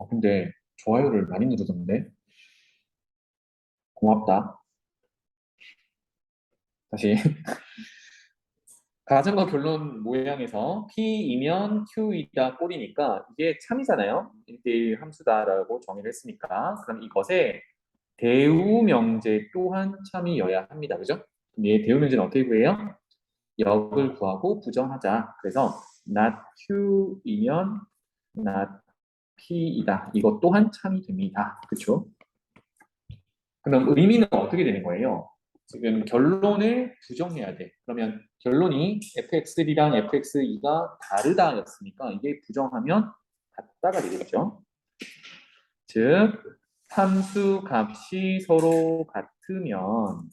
근데 좋아요를 많이 누르던데? 고맙다. 다시. 가정과 결론 모양에서 P이면 Q이다 꼴이니까 이게 참이잖아요. 1대1 함수다라고 정의를 했으니까. 그럼 이것에 대우 명제 또한 참이어야 합니다. 그죠? 그럼 얘 대우 명제는 어떻게 구해요? 역을 구하고 부정하자. 그래서 not Q이면 not P이다. 이것 또한 참이 됩니다. 그렇죠? 그럼 의미는 어떻게 되는 거예요? 지금 결론을 부정해야 돼. 그러면 결론이 fx1이랑 fx2가 다르다였으니까 이게 부정하면 같다가 되겠죠. 즉 함수 값이 서로 같으면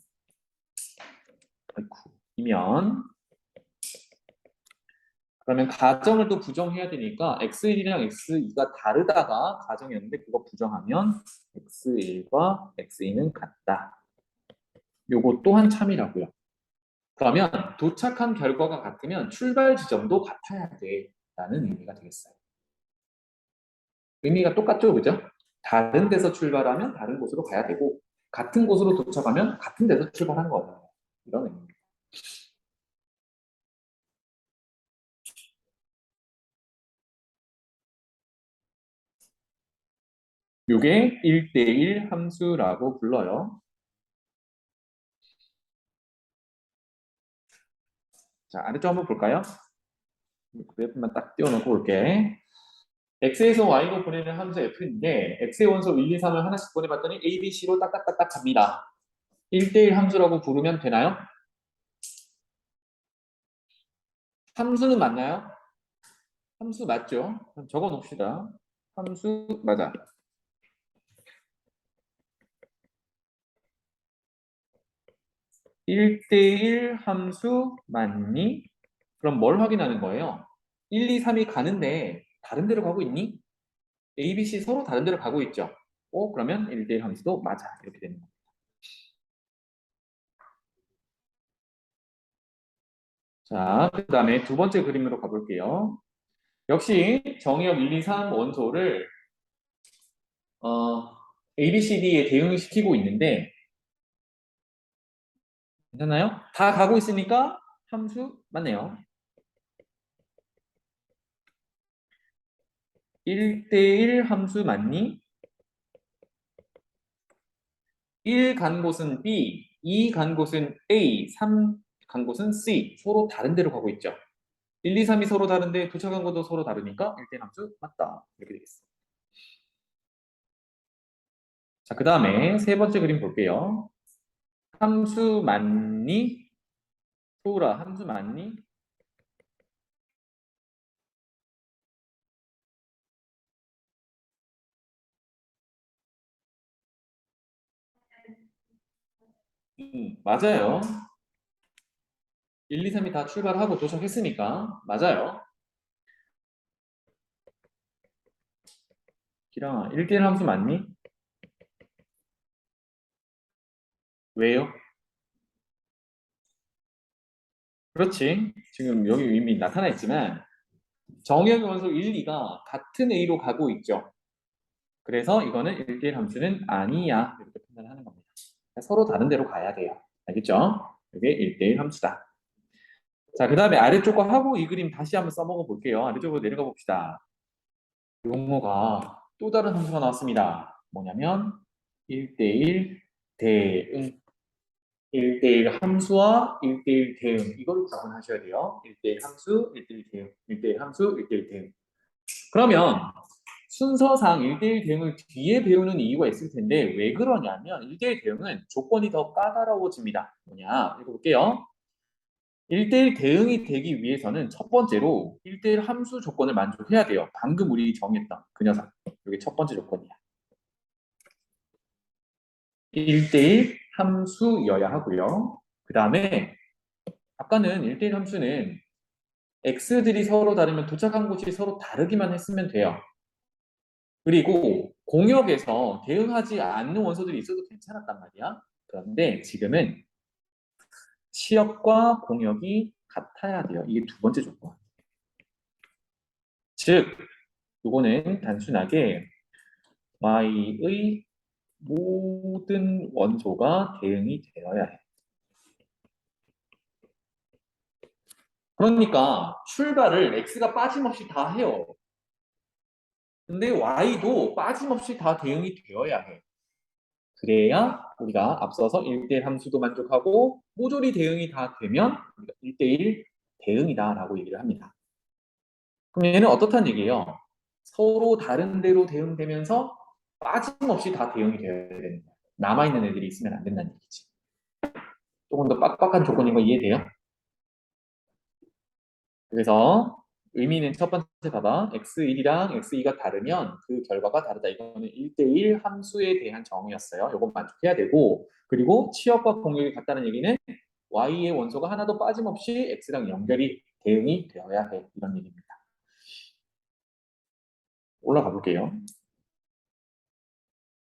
이면 그러면 가정을 또 부정해야 되니까 x1이랑 x2가 다르다가 가정이었는데 그거 부정하면 x1과 x2는 같다. 요거 또한 참이라고요. 그러면 도착한 결과가 같으면 출발 지점도 같아야 돼 라는 의미가 되겠어요. 의미가 똑같죠, 그죠? 다른 데서 출발하면 다른 곳으로 가야 되고 같은 곳으로 도착하면 같은 데서 출발하는 거예요. 이런 의미입니다. 이게 1대1 함수라고 불러요. 자, 아래쪽 한번 볼까요? 그래프만 딱 띄워놓고 볼게. x에서 y로 보내는 함수 f인데 x의 원소 1, 2, 3을 하나씩 보내봤더니 a, b, c로 딱딱딱딱 갑니다. 1대1 함수라고 부르면 되나요? 함수는 맞나요? 함수 맞죠? 그럼 적어 놓읍시다. 함수 맞아. 1대1 함수 맞니? 그럼 뭘 확인하는 거예요? 1, 2, 3이 가는데 다른 데로 가고 있니? A, B, C 서로 다른 데로 가고 있죠. 그러면 1대1 함수도 맞아. 이렇게 되는 거예요. 자, 그 다음에 두 번째 그림으로 가볼게요. 역시 정의역 1, 2, 3 원소를 A, B, C, D에 대응시키고 있는데 괜찮나요? 다 가고 있으니까 함수 맞네요. 1대1 함수 맞니? 1 간 곳은 B, 2 간 곳은 A, 3 간 곳은 C. 서로 다른 데로 가고 있죠. 1, 2, 3이 서로 다른데 도착한 곳도 서로 다르니까 1대1 함수 맞다. 이렇게 되겠습니다. 자, 그 다음에 세 번째 그림 볼게요. 함수 맞니? 소라 함수 맞니? 맞아요. 1, 2, 3이 다 출발하고 도착했으니까 맞아요. 기랑아, 1대1 함수 맞니? 왜요? 그렇지. 지금 여기 이미 나타나 있지만 정의역의 원소 1, 2가 같은 A로 가고 있죠. 그래서 이거는 1대1 함수는 아니야. 이렇게 판단하는 겁니다. 서로 다른 데로 가야 돼요. 알겠죠? 이게 1대1 함수다. 자, 그 다음에 아래쪽과 하고 이 그림 다시 한번 써먹어 볼게요. 아래쪽으로 내려가 봅시다. 용어가 또 다른 함수가 나왔습니다. 뭐냐면 1대1 대응. 1대1 함수와 1대1 대응. 이걸 구분하셔야 돼요. 1대1 함수, 1대1 대응. 1대1 함수, 1대1 대응. 그러면 순서상 1대1 대응을 뒤에 배우는 이유가 있을 텐데 왜 그러냐면 1대1 대응은 조건이 더 까다로워집니다. 뭐냐? 읽어볼게요. 1대1 대응이 되기 위해서는 첫 번째로 1대1 함수 조건을 만족해야 돼요. 방금 우리 정했던 그 녀석. 이게 첫 번째 조건이야. 1대1 함수여야 하고요. 그 다음에 아까는 1대1 함수는 x들이 서로 다르면 도착한 곳이 서로 다르기만 했으면 돼요. 그리고 공역에서 대응하지 않는 원소들이 있어도 괜찮았단 말이야. 그런데 지금은 치역과 공역이 같아야 돼요. 이게 두 번째 조건. 즉, 이거는 단순하게 y의 모든 원소가 대응이 되어야 해. 그러니까 출발을 x가 빠짐없이 다 해요. 근데 y도 빠짐없이 다 대응이 되어야 해. 그래야 우리가 앞서서 1대1 함수도 만족하고 모조리 대응이 다 되면 우리가 1대1 대응이다라고 얘기를 합니다. 그럼 얘는 어떻다는 얘기예요? 서로 다른 데로 대응되면서 빠짐없이 다 대응이 되어야 되는 거야. 남아있는 애들이 있으면 안 된다는 얘기지. 조금 더 빡빡한 조건인 거 이해돼요? 그래서 의미는 첫 번째 봐봐. x1이랑 x2가 다르면 그 결과가 다르다. 이거는 1대1 함수에 대한 정의였어요. 이건 만족해야 되고, 그리고 치역과 공역이 같다는 얘기는 y의 원소가 하나도 빠짐없이 x랑 연결이 대응이 되어야 해. 이런 얘기입니다. 올라가 볼게요.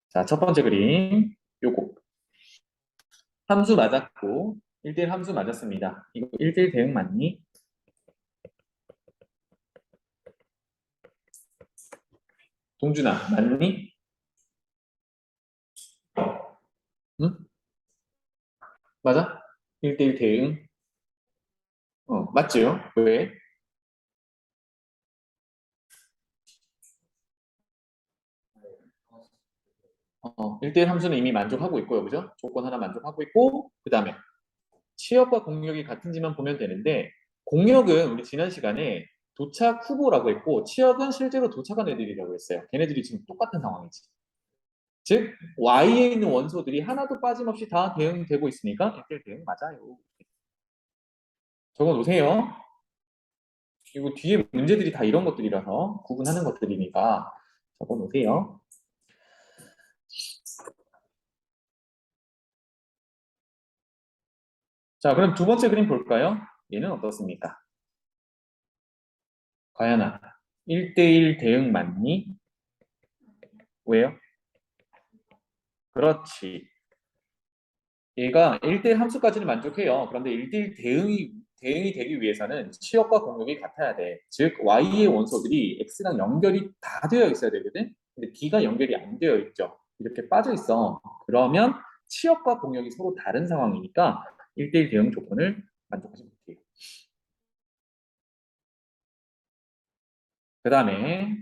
자, 첫 번째 그림. 요거. 함수 맞았고 1대1 함수 맞았습니다. 이거 1대1 대응 맞니? 동준아, 맞니? 응? 맞아? 1대1 대응? 맞지요? 왜? 1대1 함수는 이미 만족하고 있고요. 그죠? 조건 하나 만족하고 있고, 그 다음에 치역과 공역이 같은지만 보면 되는데, 공역은 우리 지난 시간에 도착 후보라고 했고, 치역은 실제로 도착한 애들이라고 했어요. 걔네들이 지금 똑같은 상황이지. 즉, Y에 있는 원소들이 하나도 빠짐없이 다 대응되고 있으니까 1대1 대응 맞아요. 적어 놓으세요. 그리고 뒤에 문제들이 다 이런 것들이라서 구분하는 것들이니까 적어 놓으세요. 자, 그럼 두 번째 그림 볼까요? 얘는 어떻습니까? 과연아, 1대1 대응 맞니? 왜요? 그렇지. 얘가 1대1 함수까지는 만족해요. 그런데 1대1 대응이 되기 위해서는 치역과 공역이 같아야 돼. 즉, y의 원소들이 x랑 연결이 다 되어 있어야 되거든? 근데 d가 연결이 안 되어 있죠. 이렇게 빠져 있어. 그러면 치역과 공역이 서로 다른 상황이니까 1대1 대응 조건을 만족하지 못해요. 그 다음에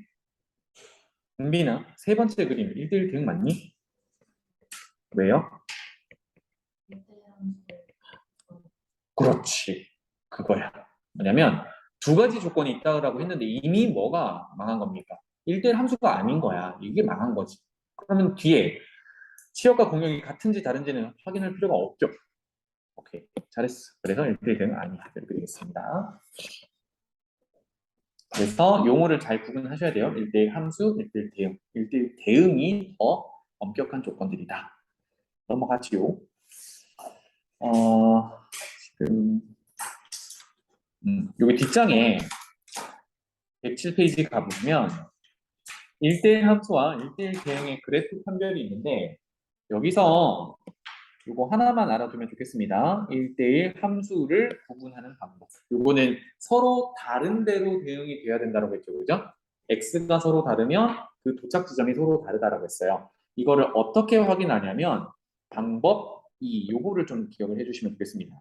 은빈아, 세 번째 그림 1대1 대응 맞니? 왜요? 그렇지. 그거야. 뭐냐면 두 가지 조건이 있다고 했는데 이미 뭐가 망한 겁니까? 1대1 함수가 아닌 거야. 이게 망한 거지. 그러면 뒤에 치역과 공역이 같은지 다른지는 확인할 필요가 없죠. 오케이. 잘했어. 그래서 1대1 대응 아니야. 이렇게 되겠습니다. 그래서 용어를 잘 구분하셔야 돼요. 1대1 함수, 1대1 대응. 1대1 대응이 더 엄격한 조건들이다. 넘어가지요. 지금 여기 뒷장에 107페이지 가보면 1대1 함수와 1대1 대응의 그래프 판별이 있는데 여기서 이거 하나만 알아두면 좋겠습니다. 1대1 함수를 구분하는 방법. 이거는 서로 다른 데로 대응이 돼야 된다고 했죠. 그죠? x가 서로 다르면 그 도착 지점이 서로 다르다고 했어요. 이거를 어떻게 확인하냐면 방법 2, 요거를 좀 기억을 해주시면 좋겠습니다.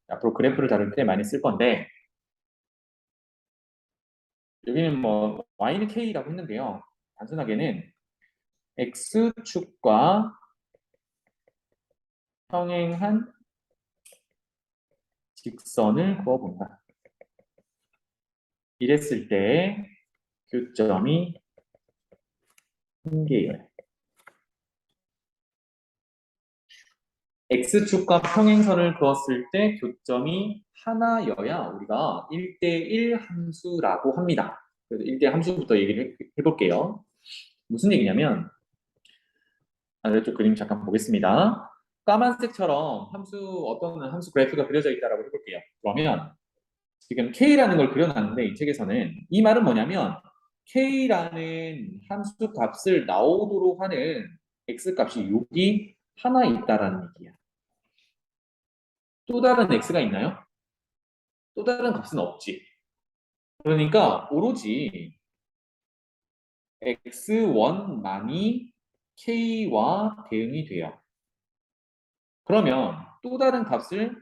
앞으로 그래프를 다룰 때 많이 쓸 건데 여기는 뭐 y는 k라고 했는데요. 단순하게는 x축과 평행한 직선을 그어본다. 이랬을 때 교점이 한 개예요. x축과 평행선을 그었을 때 교점이 하나여야 우리가 1대1 함수라고 합니다. 그래서 1대1 함수부터 얘기를 해볼게요. 무슨 얘기냐면 아래쪽 그림 잠깐 보겠습니다. 까만색처럼 어떤 함수 그래프가 그려져 있다고 해볼게요. 그러면 지금 K라는 걸 그려놨는데 이 책에서는 이 말은 뭐냐면 K라는 함수 값을 나오도록 하는 X 값이 여기 하나 있다라는 얘기야. 또 다른 X가 있나요? 또 다른 값은 없지. 그러니까 오로지 x1만이 k와 대응이 돼요. 그러면 또 다른 값을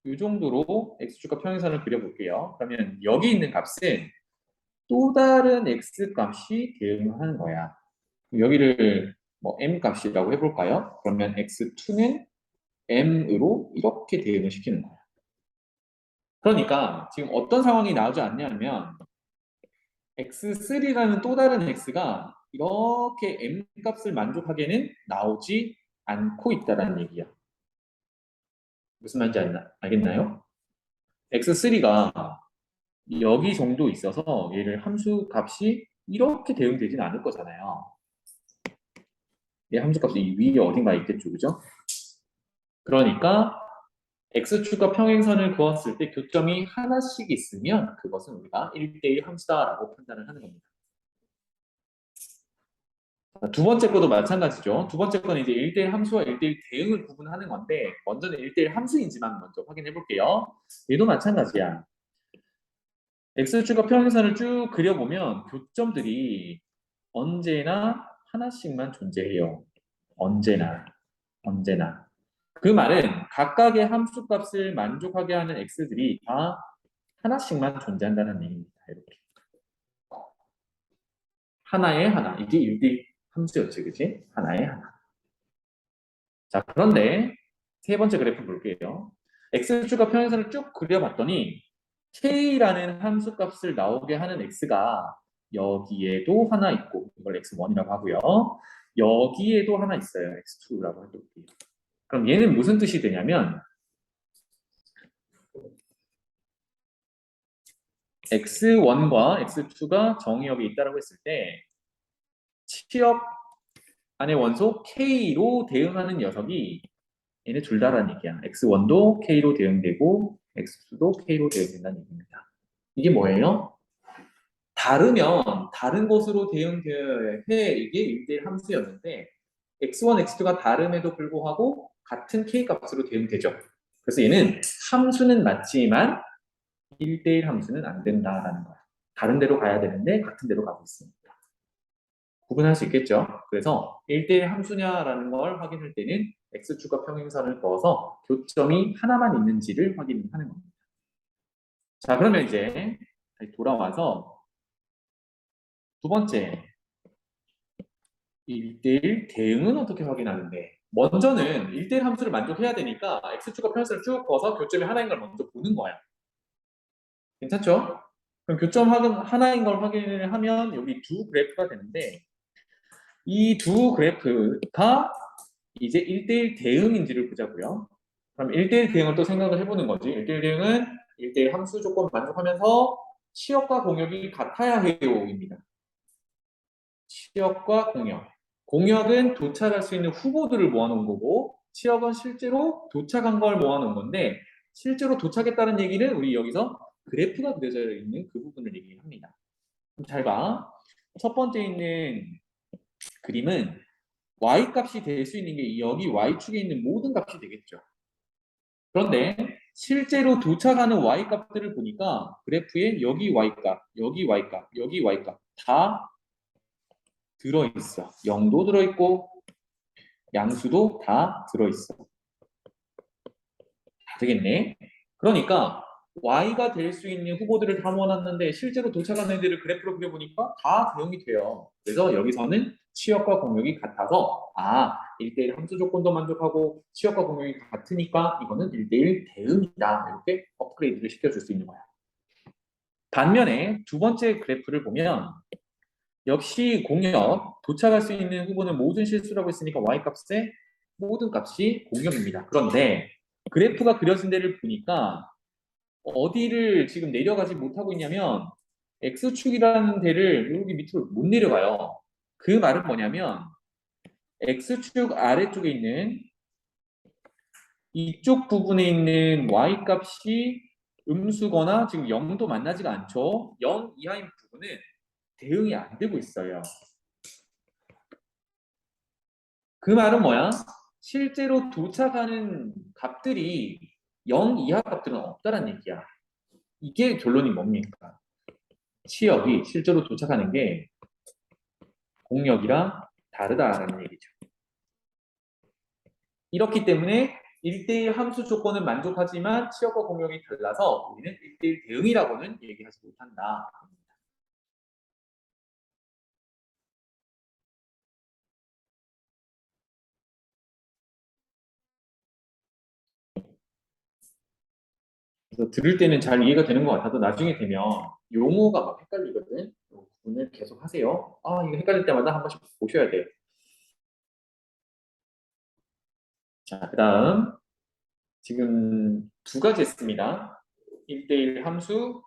이 정도로 x축과 평행선을 그려볼게요. 그러면 여기 있는 값은 또 다른 x 값이 대응하는 거야. 여기를 뭐 m 값이라고 해볼까요? 그러면 x2는 m으로 이렇게 대응을 시키는 거야. 그러니까 지금 어떤 상황이 나오지 않냐면 x3라는 또 다른 x가 이렇게 m 값을 만족하게는 나오지 않고 있다는 얘기야. 무슨 말인지 알겠나요? x3가 여기 정도 있어서 얘를 함수 값이 이렇게 대응되진 않을 거잖아요. 얘 함수 값이 이 위에 어딘가에 있겠죠, 그죠? 그러니까 x축과 평행선을 그었을 때 교점이 하나씩 있으면 그것은 우리가 1대1 함수다라고 판단을 하는 겁니다. 두 번째 것도 마찬가지죠. 두 번째 거는 이제 1대1 함수와 1대1 대응을 구분하는 건데 먼저는 1대1 함수인지만 먼저 확인해 볼게요. 얘도 마찬가지야. x축과 평행선을 쭉 그려보면 교점들이 언제나 하나씩만 존재해요. 언제나. 그 말은 각각의 함수값을 만족하게 하는 x들이 다 하나씩만 존재한다는 얘기입니다. 이렇게. 하나에 하나. 이게 1대1 함수였지, 그치? 하나에 하나. 자, 그런데 세 번째 그래프 볼게요. x축과 평행선을 쭉 그려봤더니 k라는 함수값을 나오게 하는 x가 여기에도 하나 있고 이걸 x1이라고 하고요. 여기에도 하나 있어요. x2라고 해볼게요. 그럼 얘는 무슨 뜻이 되냐면 x1과 x2가 정의역에 있다고 했을 때 치역 안의 원소 k로 대응하는 녀석이 얘네 둘 다라는 얘기야. x1도 k로 대응되고 x2도 k로 대응된다는 얘기입니다. 이게 뭐예요? 다르면 다른 것으로 대응되어야 해. 이게 1대1 함수였는데 x1, x2가 다름에도 불구하고 같은 k 값으로 대응되죠. 그래서 얘는 함수는 맞지만 1대1 함수는 안 된다라는 거야. 다른 데로 가야 되는데 같은 데로 가고 있습니다. 구분할 수 있겠죠. 그래서 1대1 함수냐라는 걸 확인할 때는 x축과 평행선을 그어서 교점이 하나만 있는지를 확인하는 겁니다. 자, 그러면 이제 다시 돌아와서 두 번째 1대1 대응은 어떻게 확인하는데 먼저는 1대1 함수를 만족해야 되니까 x축과 평행선을 쭉 그어서 교점이 하나인 걸 먼저 보는 거야. 괜찮죠? 그럼 교점 하나인 걸 확인을 하면 여기 두 그래프가 되는데 이 두 그래프가 이제 1대1 대응인지를 보자고요. 그럼 1대1 대응을 또 생각을 해보는 거지. 1대1 대응은 1대1 함수 조건 만족하면서 치역과 공역이 같아야 해요입니다. 치역과 공역. 공역은 도착할 수 있는 후보들을 모아놓은 거고 치역은 실제로 도착한 걸 모아놓은 건데 실제로 도착했다는 얘기는 우리 여기서 그래프가 그려져 있는 그 부분을 얘기합니다. 잘 봐. 첫 번째 있는 그림은 y값이 될 수 있는 게 여기 y축에 있는 모든 값이 되겠죠. 그런데 실제로 도착하는 y값들을 보니까 그래프에 여기 y값, 여기 y값, 여기 y값 다 들어있어. 0도 들어있고 양수도 다 들어있어. 다 되겠네. 그러니까 y가 될 수 있는 후보들을 다 모아놨는데 실제로 도착한 애들을 그래프로 그려보니까 다 대응이 돼요. 그래서 여기서는 치역과 공역이 같아서 1대1 함수 조건도 만족하고 치역과 공역이 같으니까 이거는 1대1 대응이다. 이렇게 업그레이드를 시켜줄 수 있는 거야. 반면에 두 번째 그래프를 보면 역시 공역, 도착할 수 있는 후보는 모든 실수라고 했으니까 y값의 모든 값이 공역입니다. 그런데 그래프가 그려진 데를 보니까 어디를 지금 내려가지 못하고 있냐면 X축이라는 데를 여기 밑으로 못 내려가요. 그 말은 뭐냐면 X축 아래쪽에 있는 이쪽 부분에 있는 Y값이 음수거나 지금 0도 만나지가 않죠. 0 이하인 부분은 대응이 안 되고 있어요. 그 말은 뭐야? 실제로 도착하는 값들이 0 이하 값들은 없다는 얘기야. 이게 결론이 뭡니까? 치역이 실제로 도착하는 게 공역이랑 다르다라는 얘기죠. 이렇기 때문에 1대1 함수 조건은 만족하지만 취역과 공역이 달라서 우리는 1대1 대응이라고는 얘기하지 못한다. 그래서 들을 때는 잘 이해가 되는 것 같아도 나중에 되면 용어가 막 헷갈리거든. 이 부분을 계속 하세요. 아, 이거 헷갈릴 때마다 한 번씩 보셔야 돼요. 자, 그 다음 지금 두 가지 했습니다. 1대1 함수,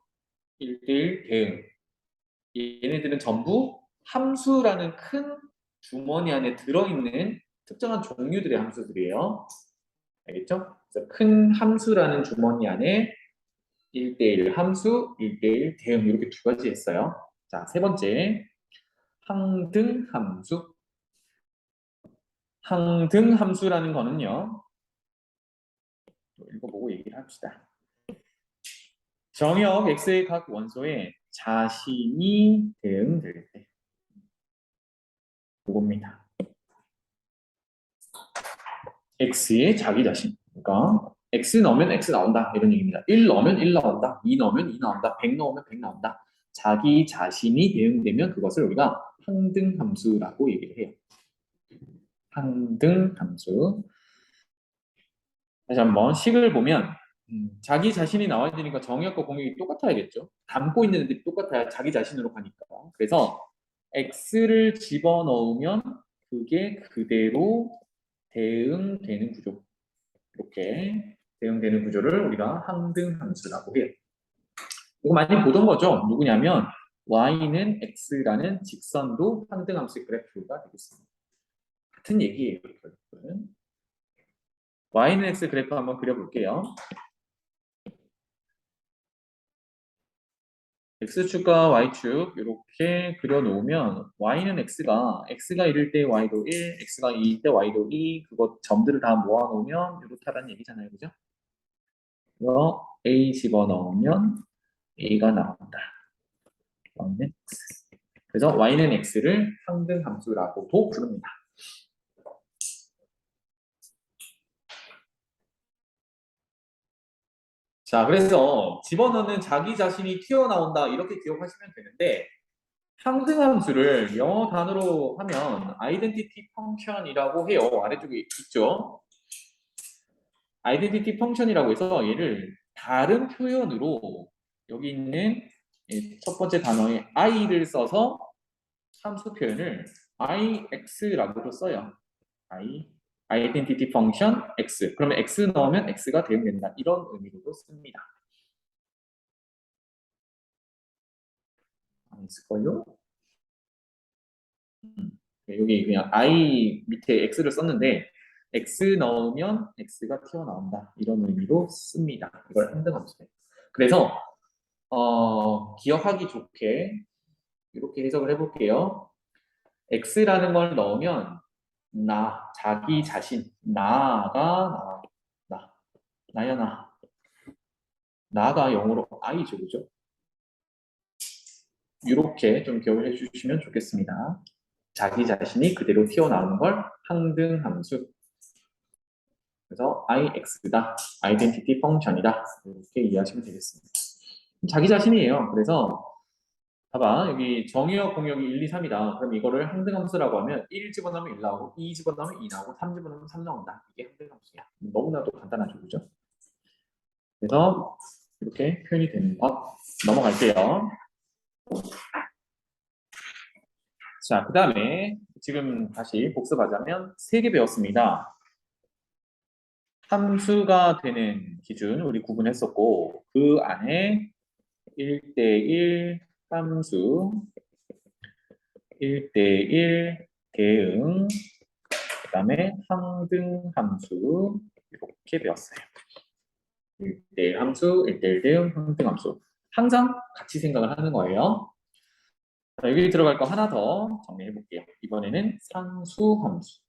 1대1 대응. 얘네들은 전부 함수라는 큰 주머니 안에 들어있는 특정한 종류들의 함수들이에요. 알겠죠? 그래서 큰 함수라는 주머니 안에 1대1 함수, 1대1 대응 이렇게 두 가지 했어요. 자, 세 번째 항등 함수. 항등 함수라는 거는요. 읽어보고 얘기를 합시다. 정역 x의 각 원소에 자신이 대응될 때 그겁니다. x의 자기 자신. 그러니까 x 넣으면 x 나온다 이런 얘기입니다. 1 넣으면 1 나온다. 2 넣으면 2 나온다. 100 넣으면 100 나온다. 자기 자신이 대응되면 그것을 우리가 항등 함수라고 얘기를 해요. 항등 함수. 다시 한번 식을 보면 자기 자신이 나와야 되니까 정의역과 공역이 똑같아야겠죠. 담고 있는 애들이 똑같아야 자기 자신으로 가니까. 그래서 x를 집어넣으면 그게 그대로 대응되는 구조. 이렇게 대응되는 구조를 우리가 항등함수라고 해요. 이거 많이 보던 거죠. 누구냐면 y는 x라는 직선도 항등함수의 그래프가 되겠습니다. 같은 얘기예요. 결국은. y는 x 그래프 한번 그려볼게요. x축과 y축 이렇게 그려놓으면 y는 x가 1일 때 y도 1, x가 2일 때 y도 2, 그거 점들을 다 모아놓으면 이렇다는 얘기잖아요. 그죠? 이거 a 집어넣으면 a가 나온다. y는 x. 그래서 y는 x를 항등함수라고도 부릅니다. 자, 그래서 집어넣는 자기 자신이 튀어나온다 이렇게 기억하시면 되는데 항등함수를 영어 단어로 하면 identity function이라고 해요. 아래쪽에 있죠. identity function이라고 해서 얘를 다른 표현으로 여기 있는 첫 번째 단어에 i를 써서 함수 표현을 ix라고도 써요. identity function x. 그러면 x 넣으면 x가 대응된다. 이런 의미로도 씁니다. 안 쓸걸요? 여기 그냥 i 밑에 x를 썼는데 x 넣으면 x가 튀어나온다. 이런 의미로 씁니다. 이걸 항등함수예요. 그래서 기억하기 좋게 이렇게 해석을 해볼게요. x라는 걸 넣으면 자기 자신, 나야 나가 영어로 i죠, 그죠? 이렇게 좀 기억을 해주시면 좋겠습니다. 자기 자신이 그대로 튀어나오는 걸 항등함수. 그래서 ix다, identity function이다. 이렇게 이해하시면 되겠습니다. 자기 자신이에요. 그래서 봐봐, 여기 정의역 공역이 1, 2, 3이다. 그럼 이거를 항등함수라고 하면 1 집어넣으면 1 나오고 2 집어넣으면 2 나오고 3 집어넣으면 3 나온다. 이게 항등함수야. 너무나도 간단하죠, 그죠? 그래서 이렇게 표현이 되는 것 넘어갈게요. 자, 그 다음에 지금 다시 복습하자면 3개 배웠습니다. 함수가 되는 기준 우리 구분했었고 그 안에 1대1 함수, 1대1 대응, 그 다음에 항등함수 이렇게 배웠어요. 1대1 함수, 1대1 대응, 항등함수. 항상 같이 생각을 하는 거예요. 자, 여기 들어갈 거 하나 더 정리해 볼게요. 이번에는 상수함수.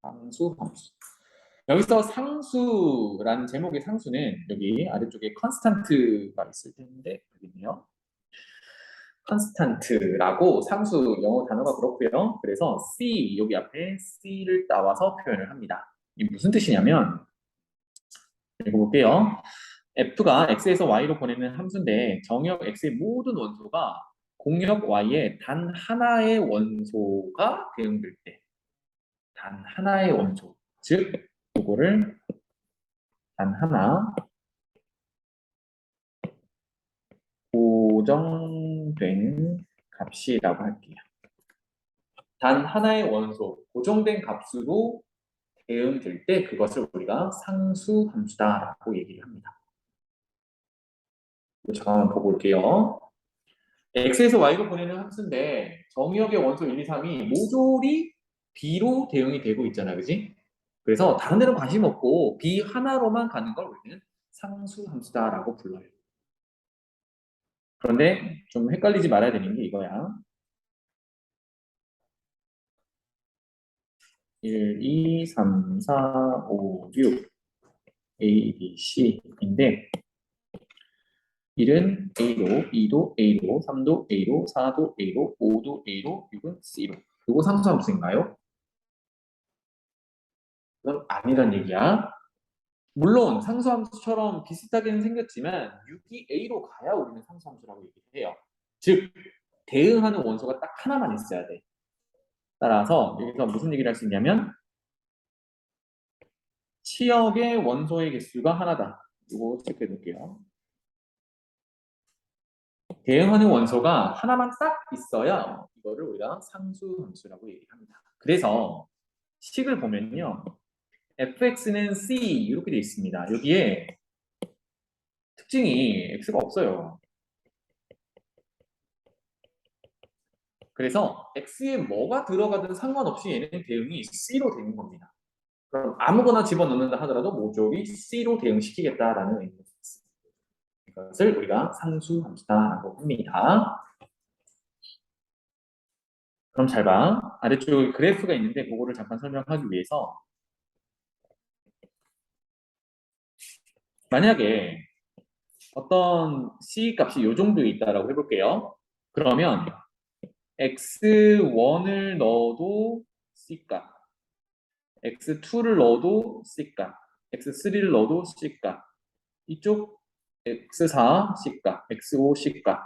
상수함수. 여기서 상수라는 제목의 상수는 여기 아래쪽에 컨스탄트가 있을 텐데 여기 있네요. constant라고 상수 영어 단어가 그렇고요. 그래서 C 여기 앞에 C를 따와서 표현을 합니다. 이게 무슨 뜻이냐면 읽어볼게요. F가 X에서 Y로 보내는 함수인데 정역 X의 모든 원소가 공역 Y의 단 하나의 원소가 대응될 때 단 하나의 원소 즉 이거를 단 하나 고정된 값이라고 할게요. 단 하나의 원소 고정된 값으로 대응될 때 그것을 우리가 상수 함수다라고 얘기를 합니다. 잠깐만 보고 올게요. x에서 y로 보내는 함수인데 정의역의 원소 1, 2, 3이 모조리 b로 대응이 되고 있잖아, 그지? 그래서 다른 데는 관심 없고 b 하나로만 가는 걸 우리는 상수 함수다라고 불러요. 그런데 좀 헷갈리지 말아야 되는 게 이거야. 1, 2, 3, 4, 5, 6 A, B, C인데 1은 A로, 2도 A로, 3도 A로, 4도 A로, 5도 A로, 6은 C로. 이거 상수함수인가요? 그건 아니란 얘기야. 물론 상수함수처럼 비슷하게는 생겼지만 6이 A로 가야 우리는 상수함수라고 얘기를 해요. 즉 대응하는 원소가 딱 하나만 있어야 돼. 따라서 여기서 무슨 얘기를 할 수 있냐면 치역의 원소의 개수가 하나다. 이거 체크해 볼게요. 대응하는 원소가 하나만 딱 있어야 이거를 우리가 상수함수라고 얘기합니다. 그래서 식을 보면요. fx는 c 이렇게 되어 있습니다. 여기에 특징이 x가 없어요. 그래서 x에 뭐가 들어가든 상관없이 얘는 대응이 c로 되는 겁니다. 그럼 아무거나 집어넣는다 하더라도 모조리 c로 대응시키겠다라는 의미가 있습니다. 이것을 우리가 상수함수다라고 합니다. 그럼 잘 봐. 아래쪽에 그래프가 있는데 그거를 잠깐 설명하기 위해서 만약에 어떤 C 값이 이 정도 있다라고 해볼게요. 그러면 x1을 넣어도 C 값, x2를 넣어도 C 값, x3를 넣어도 C 값, 이쪽 x4 C 값, x5 C 값,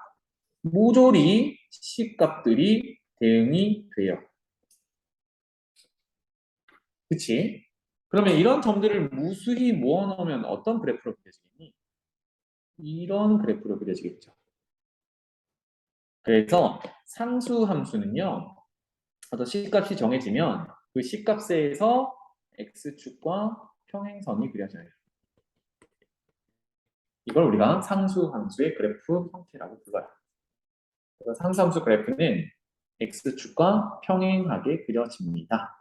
모조리 C 값들이 대응이 돼요. 그치? 그러면 이런 점들을 무수히 모아놓으면 어떤 그래프로 그려지겠니? 이런 그래프로 그려지겠죠. 그래서 상수함수는요. 어떤 C값이 정해지면 그 C값에서 X축과 평행선이 그려져요. 이걸 우리가 상수함수의 그래프 형태라고 불러요. 그래서 상수함수 그래프는 X축과 평행하게 그려집니다.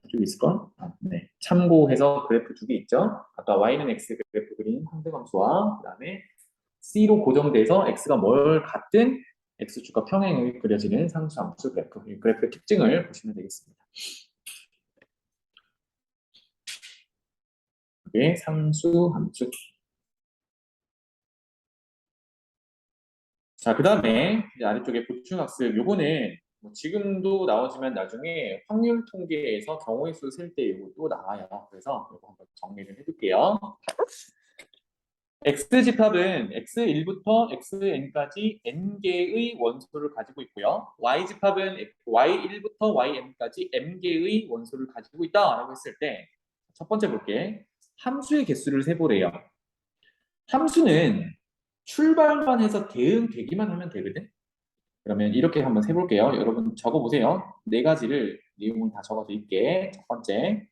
쭉 있을걸? 네. 참고해서 그래프 두 개 있죠. 아까 Y는 X 그래프 그린 상대함수와 그 다음에 C로 고정돼서 X가 뭘 같든 X축과 평행하게 그려지는 상수함수 그래프. 이 그래프의 특징을 보시면 되겠습니다. 이게 상수함수. 자, 그 다음에 아래쪽에 보충학습. 요거는 뭐 지금도 나오지만 나중에 확률 통계에서 경우의 수 셀 때 이거 또 나와요. 그래서 이거 한번 정리를 해둘게요. X집합은 X1부터 Xn까지 n개의 원소를 가지고 있고요. Y집합은 Y1부터 Yn까지 m개의 원소를 가지고 있다라고 했을 때 첫 번째 볼게. 함수의 개수를 세보래요. 함수는 출발만 해서 대응되기만 하면 되거든. 그러면 이렇게 한번 세볼게요. 여러분 적어보세요. 네 가지를 내용은 다 적어서 있게. 첫 번째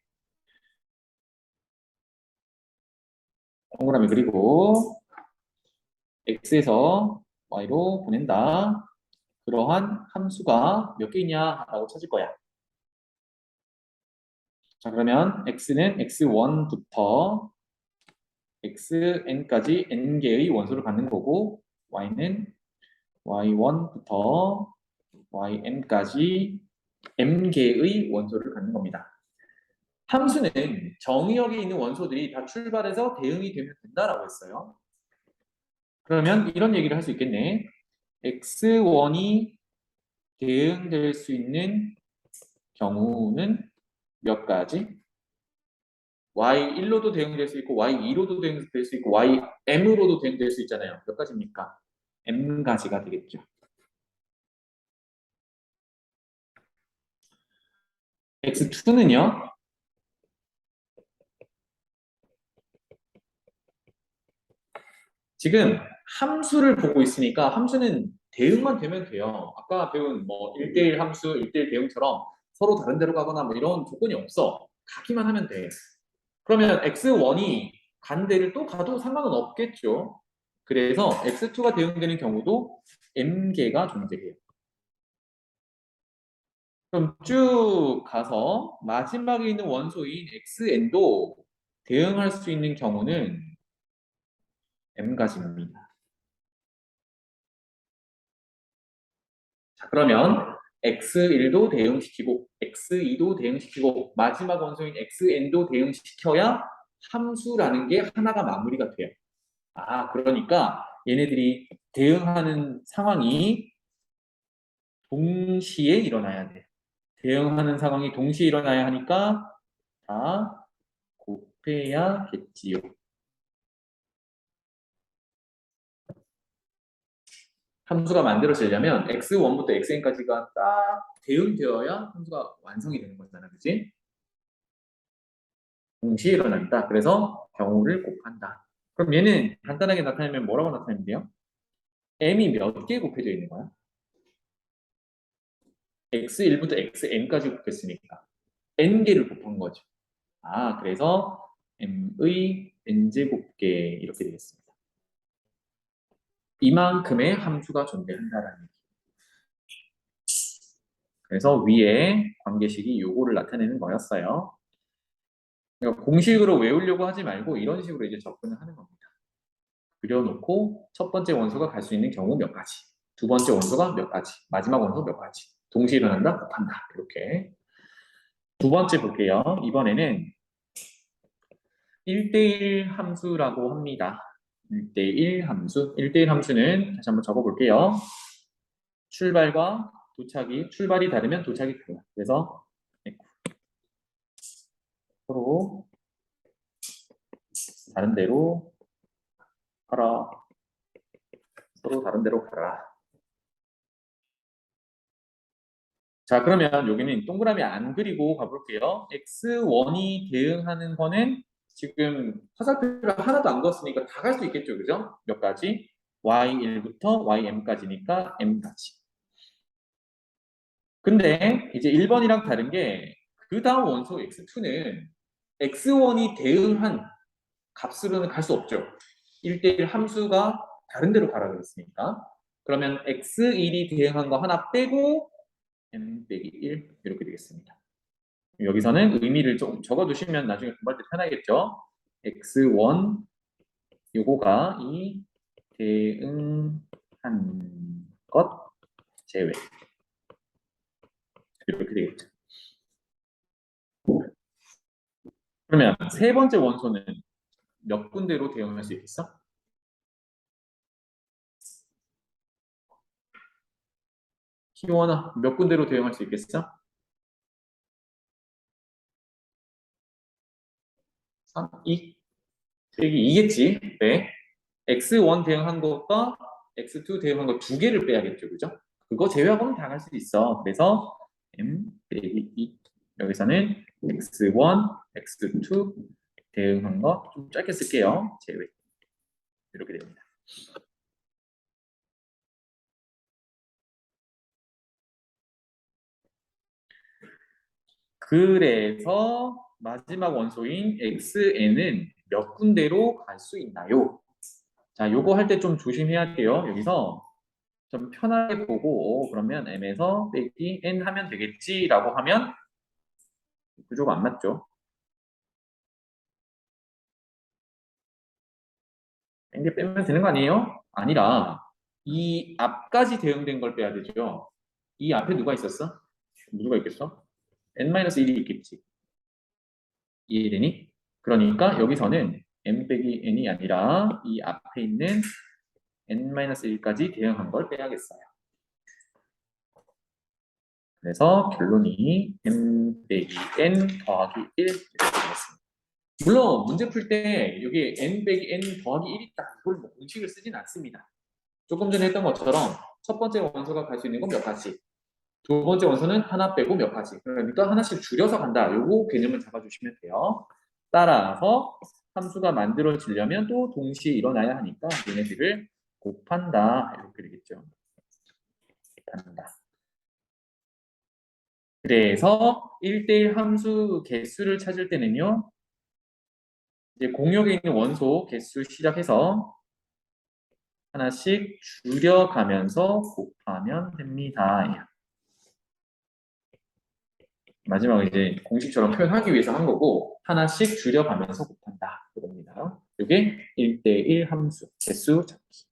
동그라미 그리고 x에서 y로 보낸다. 그러한 함수가 몇 개 있냐라고 찾을 거야. 자, 그러면 x는 x1부터 xn까지 n개의 원소를 갖는 거고 y는 y1부터 yn까지 m개의 원소를 갖는 겁니다. 함수는 정의역에 있는 원소들이 다 출발해서 대응이 되면 된다라고 했어요. 그러면 이런 얘기를 할 수 있겠네. x1이 대응될 수 있는 경우는 몇 가지? y1로도 대응될 수 있고 y2로도 대응될 수 있고 ym으로도 대응될 수 있잖아요. 몇 가지입니까? m가지가 되겠죠. x2는요? 지금 함수를 보고 있으니까 함수는 대응만 되면 돼요. 아까 배운 뭐 1대1 함수, 1대1 대응처럼 서로 다른 데로 가거나 뭐 이런 조건이 없어. 가기만 하면 돼. 그러면 x1이 간 데를 또 가도 상관은 없겠죠. 그래서 x2가 대응되는 경우도 m개가 존재해요. 그럼 쭉 가서 마지막에 있는 원소인 xn도 대응할 수 있는 경우는 m가지입니다. 자, 그러면 x1도 대응시키고 x2도 대응시키고 마지막 원소인 xn도 대응시켜야 함수라는 게 하나가 마무리가 돼요. 아, 그러니까 얘네들이 대응하는 상황이 동시에 일어나야 돼. 대응하는 상황이 동시에 일어나야 하니까 다 곱해야겠지요. 함수가 만들어지려면 x1부터 xn까지가 딱 대응되어야 함수가 완성이 되는 거잖아, 그치? 동시에 일어난다. 그래서 경우를 곱한다. 그럼 얘는 간단하게 나타내면 뭐라고 나타내면 돼요? m이 몇 개 곱해져 있는 거야? x1부터 xn까지 곱했으니까 n개를 곱한 거죠. 아, 그래서 m의 n제곱계 이렇게 되겠습니다. 이만큼의 함수가 존재한다라는 얘기. 그래서 위에 관계식이 요거를 나타내는 거였어요. 그러니까 공식으로 외우려고 하지 말고 이런 식으로 이제 접근을 하는 겁니다. 그려놓고 첫 번째 원소가 갈 수 있는 경우 몇 가지, 두 번째 원소가 몇 가지, 마지막 원소 몇 가지, 동시에 일어난다, 곱한다. 이렇게. 두 번째 볼게요. 이번에는 1대1 함수라고 합니다. 1대1 함수. 1대1 함수는 다시 한번 적어볼게요. 출발과 도착이, 출발이 다르면 도착이 달라. 그래서 서로 다른 데로 가라. 서로 다른 데로 가라. 자, 그러면 여기는 동그라미 안 그리고 가볼게요. x1이 대응하는 거는 지금 화살표를 하나도 안 그었으니까 다 갈 수 있겠죠, 그죠? 몇 가지? y1부터 ym까지니까 m까지. 근데 이제 1번이랑 다른 게 그 다음 원소 x2는 x1이 대응한 값으로는 갈 수 없죠. 1대1 함수가 다른 데로 가라 그랬으니까. 그러면 x1이 대응한 거 하나 빼고 m 빼기 1 이렇게 되겠습니다. 여기서는 의미를 좀 적어두시면 나중에 공부할 때 편하겠죠. x1 요거가 이 대응한 것 제외 이렇게 되겠죠. 그러면 세 번째 원소는 몇 군데로 대응할 수 있겠어? 희원아, 몇 군데로 대응할 수 있겠어? 3, 2, 빼기 2겠지. 네. x1 대응한 것과 x2 대응한 거 두 개를 빼야겠죠. 그죠? 그거 제외하고는 다 갈 수 있어. 그래서 m 빼기 2. 여기서는 x1, x2 대응한 거 좀 짧게 쓸게요. 제외. 이렇게 됩니다. 그래서 마지막 원소인 xn은 몇 군데로 갈 수 있나요? 자, 요거 할 때 좀 조심해야 돼요. 여기서 좀 편하게 보고 그러면 m에서 빼기 n 하면 되겠지라고 하면 구조가 안 맞죠. n개 빼면 되는 거 아니에요? 아니라 이 앞까지 대응된 걸 빼야 되죠. 이 앞에 누가 있었어? 누가 있겠어? n-1이 있겠지. 이해되니? 그러니까 여기서는 m 빼기 n이 아니라 이 앞에 있는 n-1까지 대응한 걸 빼야겠어요. 그래서 결론이 m 빼기 n 더하기 1 이렇게 되겠습니다. 물론 문제 풀 때 여기 n 빼기 n 더하기 1이 있다. 이걸 뭐 공식을 쓰진 않습니다. 조금 전에 했던 것처럼 첫 번째 원소가 갈 수 있는 건 몇 가지, 두 번째 원소는 하나 빼고 몇 가지. 그러니까 하나씩 줄여서 간다. 요거 개념을 잡아주시면 돼요. 따라서 함수가 만들어지려면 또 동시에 일어나야 하니까 얘네들을 곱한다. 이렇게 되겠죠. 곱한다. 그래서 1대1 함수 개수를 찾을 때는요. 이제 공역에 있는 원소 개수 시작해서 하나씩 줄여가면서 곱하면 됩니다. 마지막에 이제 공식처럼 표현하기 위해서 한 거고 하나씩 줄여가면서 곱한다. 이겁니다. 이게 1대1 함수 개수 찾기.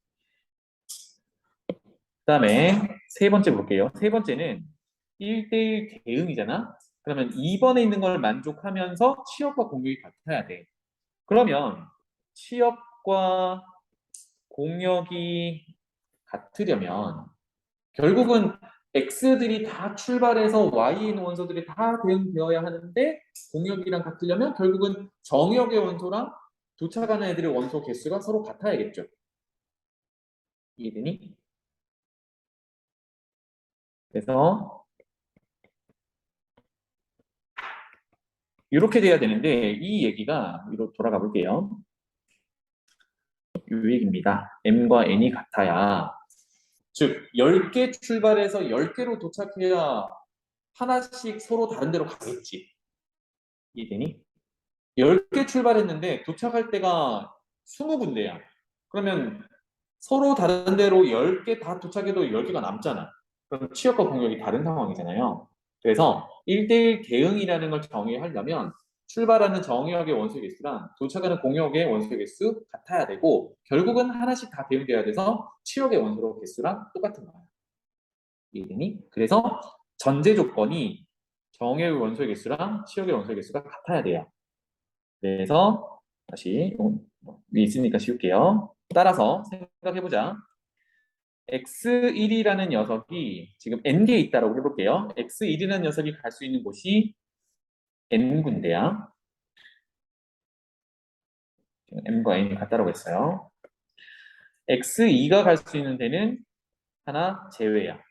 그 다음에 세 번째 볼게요. 세 번째는 1대1 대응이잖아. 그러면 2번에 있는 걸 만족하면서 치역과 공역이 같아야 돼. 그러면 치역과 공역이 같으려면 결국은 x들이 다 출발해서 y에 있는 원소들이 다 대응되어야 하는데 공역이랑 같으려면 결국은 정역의 원소랑 도착하는 애들의 원소 개수가 서로 같아야겠죠. 이해되니? 그래서 이렇게 돼야 되는데 이 얘기가 위로 돌아가 볼게요. 이 얘기입니다. m과 n이 같아야, 즉 10개 출발해서 10개로 도착해야 하나씩 서로 다른 데로 가겠지. 이해되니? 10개 출발했는데 도착할 때가 20군데야. 그러면 서로 다른 데로 10개 다 도착해도 10개가 남잖아. 그럼 취역과 공역이 다른 상황이잖아요. 그래서 1대1 대응이라는 걸 정의하려면 출발하는 정역의 원소 개수랑 도착하는 공역의 원소 개수 같아야 되고 결국은 하나씩 다 대응돼야 돼서 취역의 원소 개수랑 똑같은 거야. 이해되니? 그래서 전제 조건이 정역의 원소 개수랑 취역의 원소 개수가 같아야 돼요. 그래서 다시 위에 있으니까 씌울게요. 따라서 생각해보자. x1이라는 녀석이 지금 n개 있다라고 해볼게요. x1이라는 녀석이 갈 수 있는 곳이 n군데야. m과 n이 같다라고 했어요. x2가 갈 수 있는 데는 하나 제외야.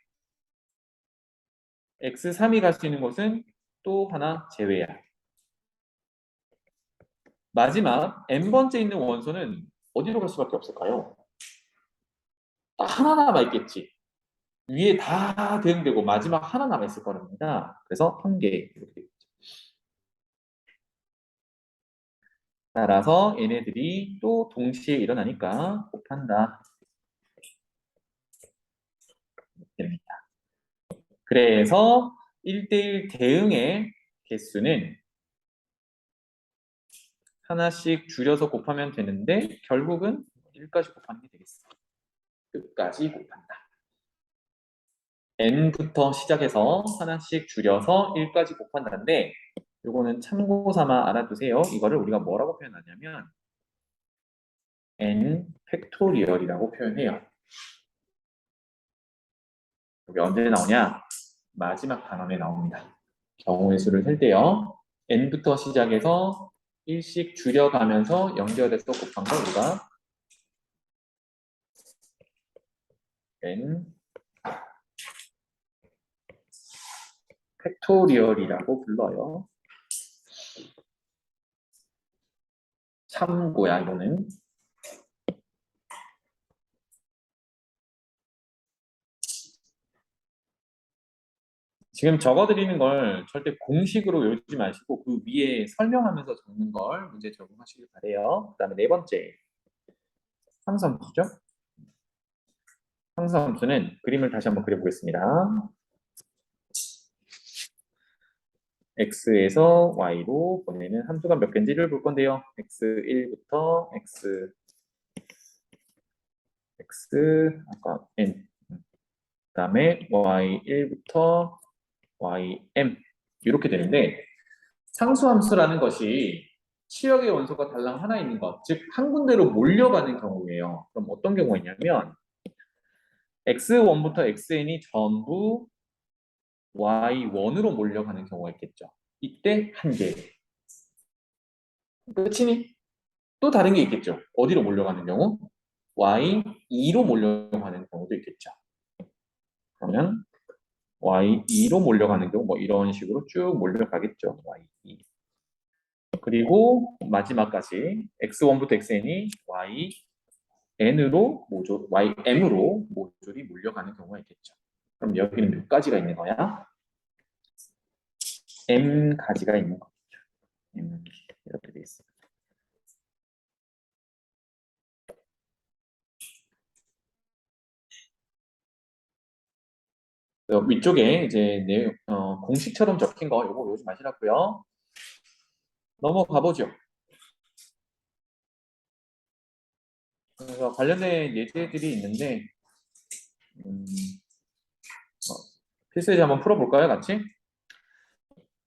x3이 갈 수 있는 곳은 또 하나 제외야. 마지막 n번째 있는 원소는 어디로 갈 수밖에 없을까요? 하나 남아있겠지. 위에 다 대응되고 마지막 하나 남아있을 거랍니다. 그래서 한 개 이렇게 되겠죠. 따라서 얘네들이 또 동시에 일어나니까 곱한다. 됩니다. 그래서 1대1 대응의 개수는 하나씩 줄여서 곱하면 되는데 결국은 1까지 곱하는 게 되겠어요. 끝까지 곱한다. n부터 시작해서 하나씩 줄여서 1까지 곱한다는데 요거는 참고 삼아 알아두세요. 이거를 우리가 뭐라고 표현하냐면 n 팩토리얼이라고 표현해요. 여기 언제 나오냐? 마지막 단원에 나옵니다. 경우의 수를 셀 때요. n부터 시작해서 1씩 줄여가면서 연결해서 곱한 걸 우리가 n 팩토리얼이라고 불러요. 참고야 이거는. 지금 적어드리는 걸 절대 공식으로 외우지 마시고 그 위에 설명하면서 적는 걸 문제 적용하시길 바래요. 그 다음에 네 번째 상수함수죠. 상수함수는 그림을 다시 한번 그려보겠습니다. x에서 y로 보내는 함수가 몇 개인지를 볼 건데요. x1부터 아까 n, 그 다음에 y1부터 ym 이렇게 되는데 상수함수라는 것이 치역의 원소가 달랑 하나 있는 것, 즉 한 군데로 몰려가는 경우예요. 그럼 어떤 경우가 있냐면 x1부터 xn이 전부 y1으로 몰려가는 경우가 있겠죠. 이때 한 개. 끝이니? 또 다른 게 있겠죠. 어디로 몰려가는 경우? y2로 몰려가는 경우도 있겠죠. 그러면 y2로 몰려가는 경우 뭐 이런 식으로 쭉 몰려가겠죠. y2. 그리고 마지막까지 x1부터 xn이 yn으로 모조, ym으로 모조리 몰려가는 경우가 있겠죠. 그럼 여기는 몇 가지가 있는 거야? m 가지가 있는 거죠. 이렇게 돼 있습니다. 위쪽에 이제 공식처럼 적힌 거 요거 요즘 마시라고요. 넘어가 보죠. 그래서 관련된 예제들이 있는데 음, 필수 예제 한번 풀어볼까요, 같이?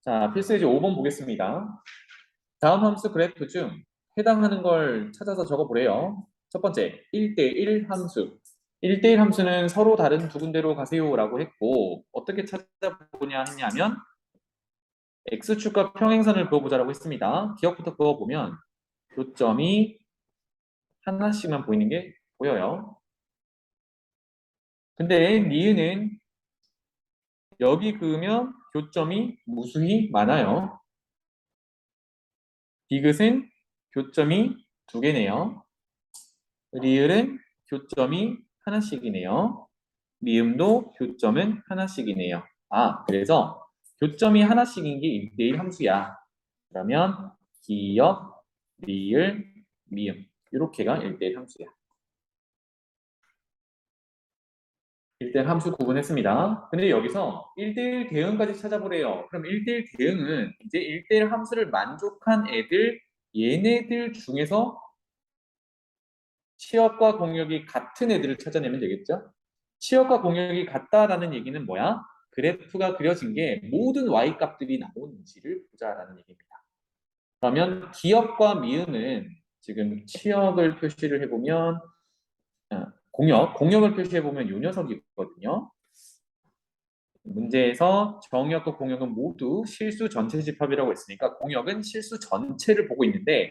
자, 필수 예제 5번 보겠습니다. 다음 함수 그래프 중 해당하는 걸 찾아서 적어보래요. 첫 번째, 1대1 함수. 1대1 함수는 서로 다른 두 군데로 가세요라고 했고 어떻게 찾아보냐 했냐면 x축과 평행선을 그어보자라고 했습니다. 기억부터 그어보면 교점이 하나씩만 보이는 게 보여요. 근데 니은은 여기 그으면 교점이 무수히 많아요. 디귿은 교점이 두 개네요. 리을은 교점이 하나씩이네요. 미음도 교점은 하나씩이네요. 아, 그래서 교점이 하나씩인 게 1대1 함수야. 그러면 기역, 리을, 미음 이렇게가 1대1 함수야. 1대1 함수 구분했습니다. 근데 여기서 1대1 대응까지 찾아보래요. 그럼 1대1 대응은 이제 1대1 함수를 만족한 애들 얘네들 중에서 치역과 공역이 같은 애들을 찾아내면 되겠죠? 치역과 공역이 같다라는 얘기는 뭐야? 그래프가 그려진 게 모든 y-값들이 나오는지를 보자라는 얘기입니다. 그러면 기역과 미음은 지금 치역을 표시를 해보면 공역을 표시해보면 요 녀석이거든요. 문제에서 정역과 공역은 모두 실수 전체 집합이라고 했으니까 공역은 실수 전체를 보고 있는데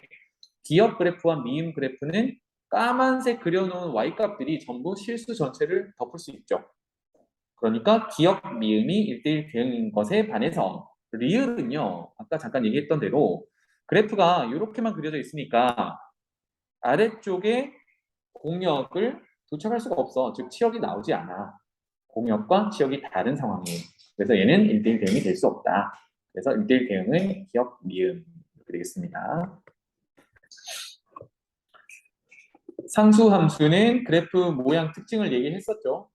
기역 그래프와 미음 그래프는 까만색 그려놓은 y값들이 전부 실수 전체를 덮을 수 있죠. 그러니까 기역 미음이 1대1 대응인 것에 반해서 리을은요. 아까 잠깐 얘기했던 대로 그래프가 이렇게만 그려져 있으니까 아래쪽에 공역을 도착할 수가 없어. 즉 치역이 나오지 않아. 공역과 치역이 다른 상황이에요. 그래서 얘는 1대1 대응이 될 수 없다. 그래서 1대1 대응은 기역 미음 이렇게 되겠습니다. 상수 함수는 그래프 모양 특징을 얘기했었죠.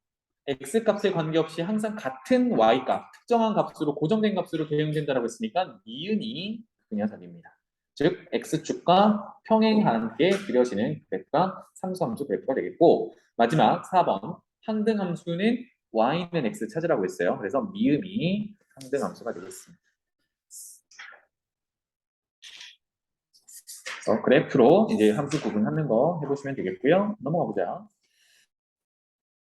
x값에 관계없이 항상 같은 y값, 특정한 값으로 고정된 값으로 대응된다고 했으니까 니은이 그 녀석입니다. 즉 x축과 평행하게 그려지는 그래프가 상수함수 그래프가 되겠고 마지막 4번 항등함수는 y는 x 찾으라고 했어요. 그래서 미음이 항등함수가 되겠습니다. 그래프로 이제 함수 구분하는 거 해보시면 되겠고요. 넘어가 보자.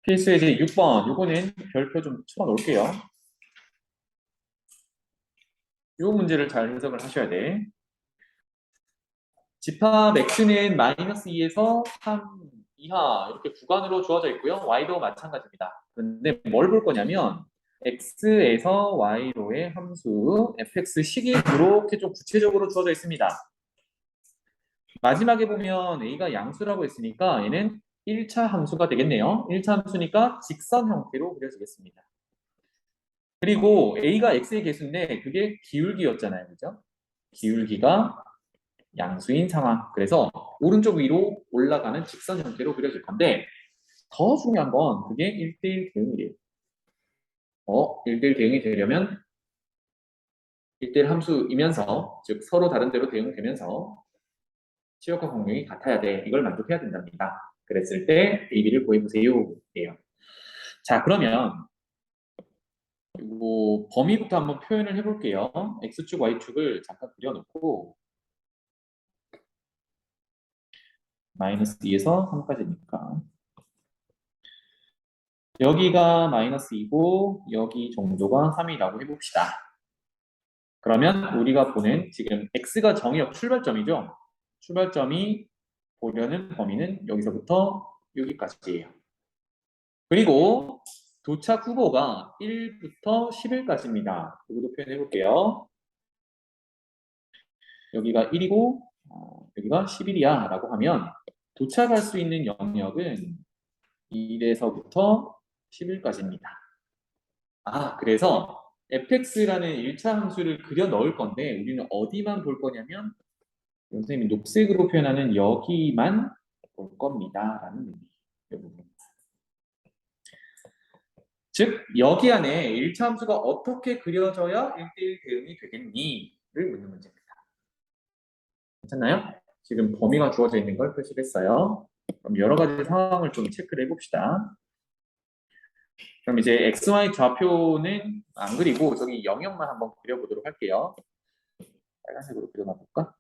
필수 예제 6번. 요거는 별표 좀 쳐놓을게요 이 문제를 잘 해석을 하셔야 돼. 집합 x는 마이너스 2에서 3 이하 이렇게 구간으로 주어져 있고요. y도 마찬가지입니다. 그런데 뭘 볼 거냐면 x에서 y로의 함수 fx식이 이렇게 좀 구체적으로 주어져 있습니다. 마지막에 보면 a가 양수라고 했으니까 얘는 1차 함수가 되겠네요. 1차 함수니까 직선 형태로 그려지겠습니다. 그리고 a가 x의 개수인데 그게 기울기였잖아요. 그죠? 기울기가 양수인 상황. 그래서 오른쪽 위로 올라가는 직선 형태로 그려질 건데 더 중요한 건 그게 1대1 대응이래요. 1대1 대응이 되려면 1대1 함수이면서 즉 서로 다른 데로 대응되면서 치역과 공역이 같아야 돼. 이걸 만족해야 된답니다. 그랬을 때 AB를 구해보세요. 예요. 자, 그러면 이 범위부터 한번 표현을 해볼게요. X축, Y축을 잠깐 그려놓고 마이너스 2에서 3까지니까 여기가 마이너스 2고 여기 정도가 3이라고 해봅시다. 그러면 우리가 보는 지금 x가 정의역 출발점이죠. 출발점이 보려는 범위는 여기서부터 여기까지예요. 그리고 도착 후보가 1부터 10일까지입니다. 이것도 표현해 볼게요. 여기가 1이고 여기가 11이야 라고 하면 도착할 수 있는 영역은 1에서부터 10일까지입니다. 그래서 fx라는 1차 함수를 그려 넣을 건데 우리는 어디만 볼 거냐면 선생님이 녹색으로 표현하는 여기만 볼 겁니다 라는 의미. 즉 여기 안에 1차 함수가 어떻게 그려져야 1대1 대응이 되겠니?를 묻는 문제입니다. 괜찮나요? 지금 범위가 주어져 있는 걸 표시를 했어요. 그럼 여러 가지 상황을 좀 체크를 해봅시다. 그럼 이제 XY 좌표는 안 그리고 저기 영역만 한번 그려보도록 할게요. 빨간색으로 그려놔볼까?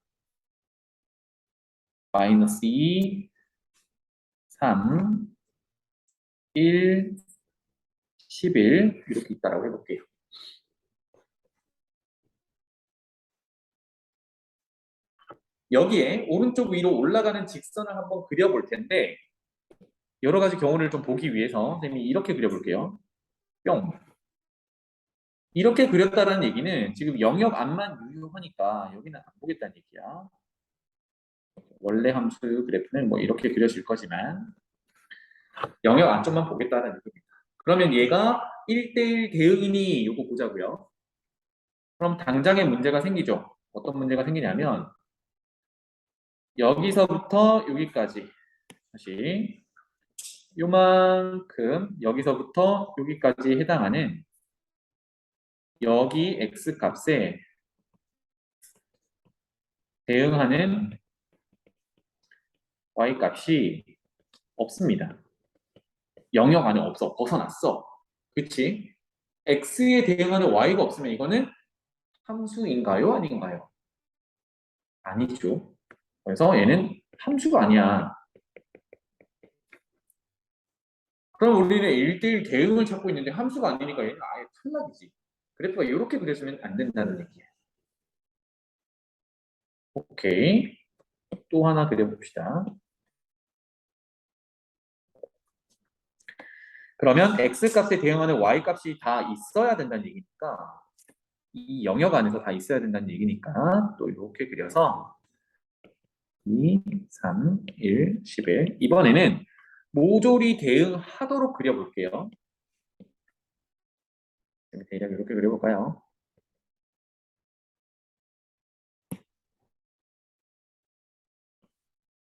마이너스 2, 3, 1, 11 이렇게 있다라고 해볼게요. 여기에 오른쪽 위로 올라가는 직선을 한번 그려볼 텐데 여러 가지 경우를 좀 보기 위해서 선생님이 이렇게 그려볼게요. 뿅. 이렇게 그렸다는 얘기는 지금 영역 안만 유효하니까 여기는 안 보겠다는 얘기야. 원래 함수 그래프는 뭐 이렇게 그려질 거지만 영역 안쪽만 보겠다는 얘기입니다. 그러면 얘가 1대1 대응이니 이거 보자고요. 그럼 당장에 문제가 생기죠. 어떤 문제가 생기냐면 여기서부터 여기까지 다시 요만큼 여기서부터 여기까지 해당하는 여기 x 값에 대응하는 y 값이 없습니다. 영역 안에 없어. 벗어났어. 그치? x에 대응하는 y가 없으면 이거는 함수인가요? 아닌가요? 아니죠. 그래서 얘는 함수가 아니야. 그럼 우리는 1대1 대응을 찾고 있는데 함수가 아니니까 얘는 아예 탈락이지. 그래프가 이렇게 그려지면 안 된다는 얘기야. 오케이. 또 하나 그려봅시다. 그러면 x값에 대응하는 y값이 다 있어야 된다는 얘기니까 이 영역 안에서 다 있어야 된다는 얘기니까 또 이렇게 그려서 2, 3, 1, 11 이번에는 모조리 대응하도록 그려볼게요. 대략 이렇게 그려볼까요?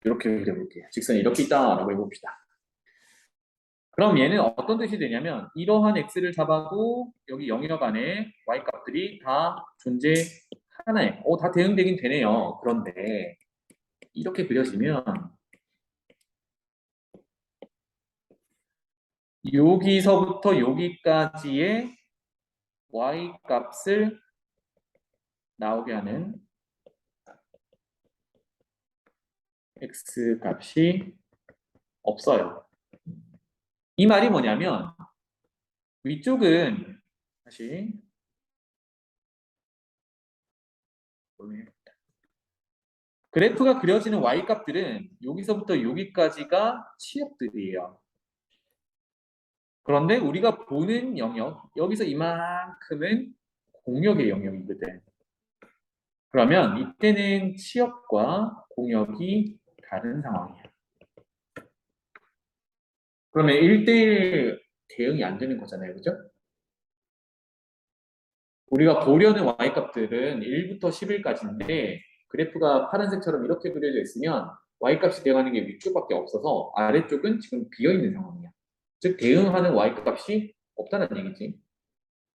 이렇게 그려볼게요. 직선이 이렇게 있다라고 해봅시다. 그럼 얘는 어떤 뜻이 되냐면 이러한 x를 잡아도 여기 영역 안에 y 값들이 다 존재하네. 다 대응되긴 되네요. 그런데 이렇게 그려지면 여기서부터 여기까지의 y 값을 나오게 하는 x 값이 없어요. 이 말이 뭐냐면 위쪽은 다시 그래프가 그려지는 y 값들은 여기서부터 여기까지가 치역들이에요. 그런데 우리가 보는 영역, 여기서 이만큼은 공역의 영역이거든. 그러면 이때는 치역과 공역이 다른 상황이야. 그러면 1대1 대응이 안 되는 거잖아요. 그죠? 우리가 보려는 y값들은 1부터 10일까지인데 그래프가 파란색처럼 이렇게 그려져 있으면 y값이 대응하는 게 위쪽밖에 없어서 아래쪽은 지금 비어있는 상황이야. 즉 대응하는 y값이 없다는 얘기지.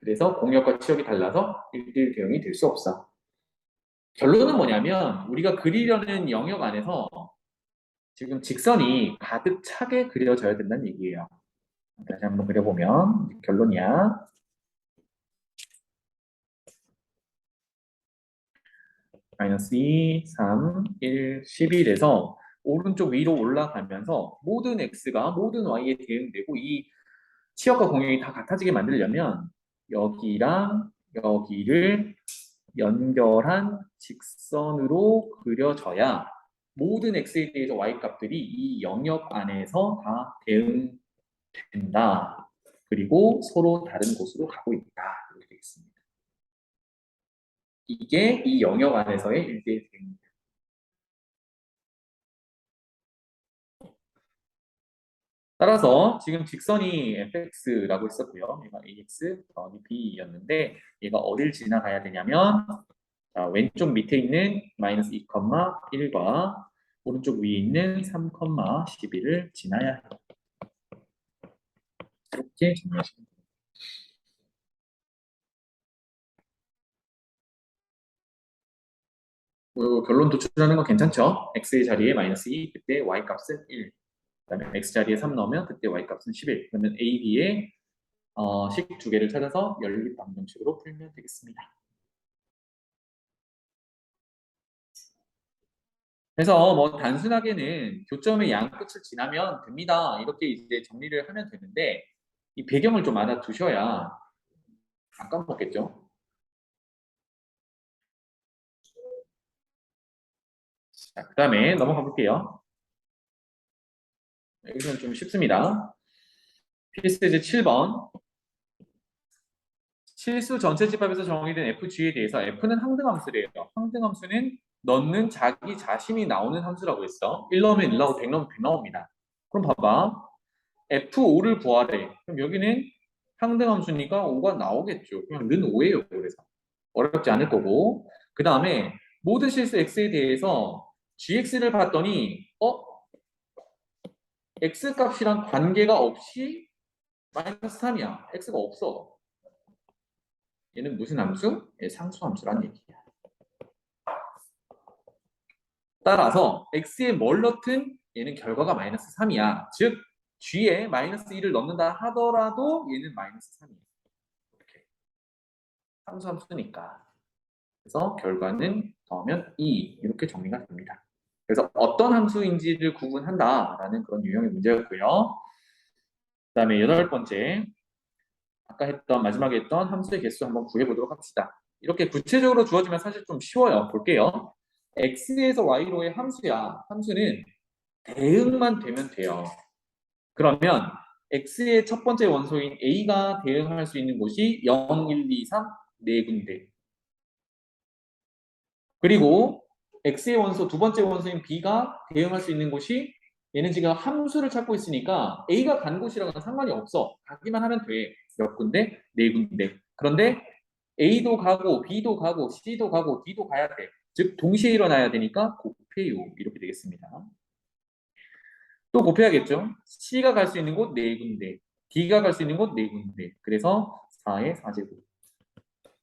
그래서 공역과 치역이 달라서 1대1 대응이 될 수 없어. 결론은 뭐냐면 우리가 그리려는 영역 안에서 지금 직선이 가득 차게 그려져야 된다는 얘기예요. 다시 한번 그려보면 결론이야. 마이너스 2, 3, 1, 11에서 오른쪽 위로 올라가면서 모든 x가 모든 y에 대응되고 이 치역과 공역이 다 같아지게 만들려면 여기랑 여기를 연결한 직선으로 그려져야 모든 x에 대해서 y 값들이 이 영역 안에서 다 대응된다. 그리고 서로 다른 곳으로 가고 있다. 이렇게 되겠습니다. 이게 이 영역 안에서의 일대일 대응입니다. 따라서 지금 직선이 fx라고 했었고요. 얘가 ax 더하기 b였는데 얘가 어딜 지나가야 되냐면 자, 왼쪽 밑에 있는 마이너스 2,1과 오른쪽 위에 있는 3,11을 지나야 해요. 이렇게 정리하시면 됩니다. 결론 도출하는 건 괜찮죠? x의 자리에 마이너스 2, 그때 y 값은 1. 그다음에 x 자리에 3 넣으면 그때 y 값은 11. 그러면 a, b의 식 두 개를 찾아서 연립방정식으로 풀면 되겠습니다. 그래서 뭐 단순하게는 교점의 양끝을 지나면 됩니다. 이렇게 이제 정리를 하면 되는데 이 배경을 좀 알아두셔야 안 까먹겠죠. 자, 그다음에 넘어가 볼게요. 여기서는 좀 쉽습니다. 필수제 7번. 실수 전체 집합에서 정의된 FG에 대해서 F는 항등함수래요. 항등함수는 넣는 자기 자신이 나오는 함수라고 했어. 1 넣으면 1 나오고 100 넣으면 100 나옵니다. 그럼 봐봐. F5를 구하래. 그럼 여기는 항등함수니까 5가 나오겠죠. 그냥 는 5예요. 그래서 어렵지 않을 거고. 그 다음에 모든 실수 X에 대해서 GX를 봤더니 X 값이랑 관계가 없이 마이너스 3이야. X가 없어. 얘는 무슨 함수? 얘 상수함수란 얘기야. 따라서 x에 뭘 넣든 얘는 결과가 마이너스 3이야. 즉 g에 마이너스 1을 넣는다 하더라도 얘는 마이너스 3이야. 이렇게. 상수함수니까. 그래서 결과는 더하면 2 이렇게 정리가 됩니다. 그래서 어떤 함수인지를 구분한다라는 그런 유형의 문제였고요. 그 다음에 8번째. 아까 했던 마지막에 했던 함수의 개수 한번 구해보도록 합시다. 이렇게 구체적으로 주어지면 사실 좀 쉬워요. 볼게요. x에서 y로의 함수야. 함수는 대응만 되면 돼요. 그러면 x의 첫 번째 원소인 a가 대응할 수 있는 곳이 0, 1, 2, 3 네 군데. 그리고 x의 원소 두 번째 원소인 b가 대응할 수 있는 곳이 얘는 지금 함수를 찾고 있으니까 a가 간 곳이랑은 상관이 없어. 가기만 하면 돼. 몇 군데? 네 군데. 그런데 A도 가고 B도 가고 C도 가고 D도 가야 돼. 즉 동시에 일어나야 되니까 곱해요. 이렇게 되겠습니다. 또 곱해야겠죠. C가 갈 수 있는 곳 네 군데, D가 갈 수 있는 곳 네 군데. 그래서 4의 4제곱.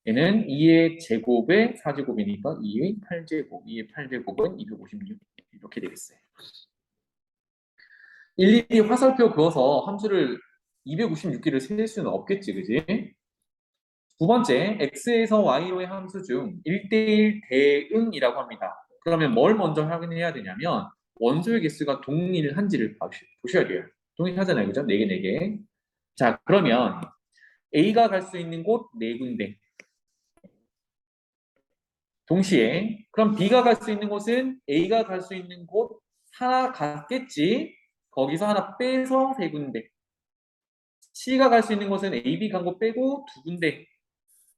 얘는 2의 제곱의 4제곱이니까 2의 8제곱. 2의 8제곱은 256. 이렇게 되겠어요. 일일이 화살표 그어서 함수를 256개를 셀 수는 없겠지, 그지? 두 번째, x에서 y로의 함수 중 1대1 대응이라고 합니다. 그러면 뭘 먼저 확인해야 되냐면 원소의 개수가 동일한지를 보셔야 돼요. 동일하잖아요. 그죠? 4개, 4개. 자, 그러면 A가 갈 수 있는 곳 4군데. 동시에 그럼 B가 갈 수 있는 곳은 A가 갈 수 있는 곳 하나 같겠지. 거기서 하나 빼서 3군데. C가 갈 수 있는 곳은 AB 간 곳 빼고 2군데.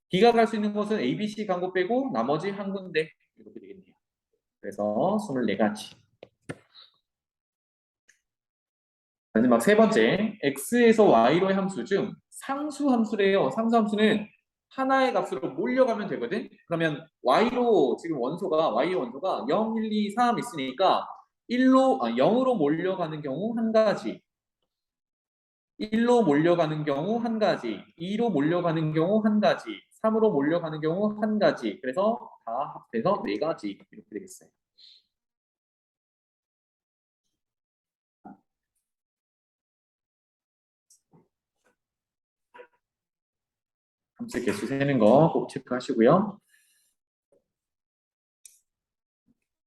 D가 갈 수 있는 곳은 A, B, C 간 곳 빼고 나머지 한 군데. 이렇게 되겠네요. 그래서 24가지. 마지막 세 번째, x에서 y로의 함수 중 상수 함수래요. 상수 함수는 하나의 값으로 몰려가면 되거든. 그러면 y로 지금 원소가 y의 원소가 0, 1, 2, 3 있으니까 0으로 몰려가는 경우 한 가지, 1로 몰려가는 경우 한 가지, 2로 몰려가는 경우 한 가지, 3으로 몰려가는 경우 한 가지. 그래서 다 합해서 4가지 이렇게 되겠어요. 함수 개수 세는 거 꼭 체크하시고요.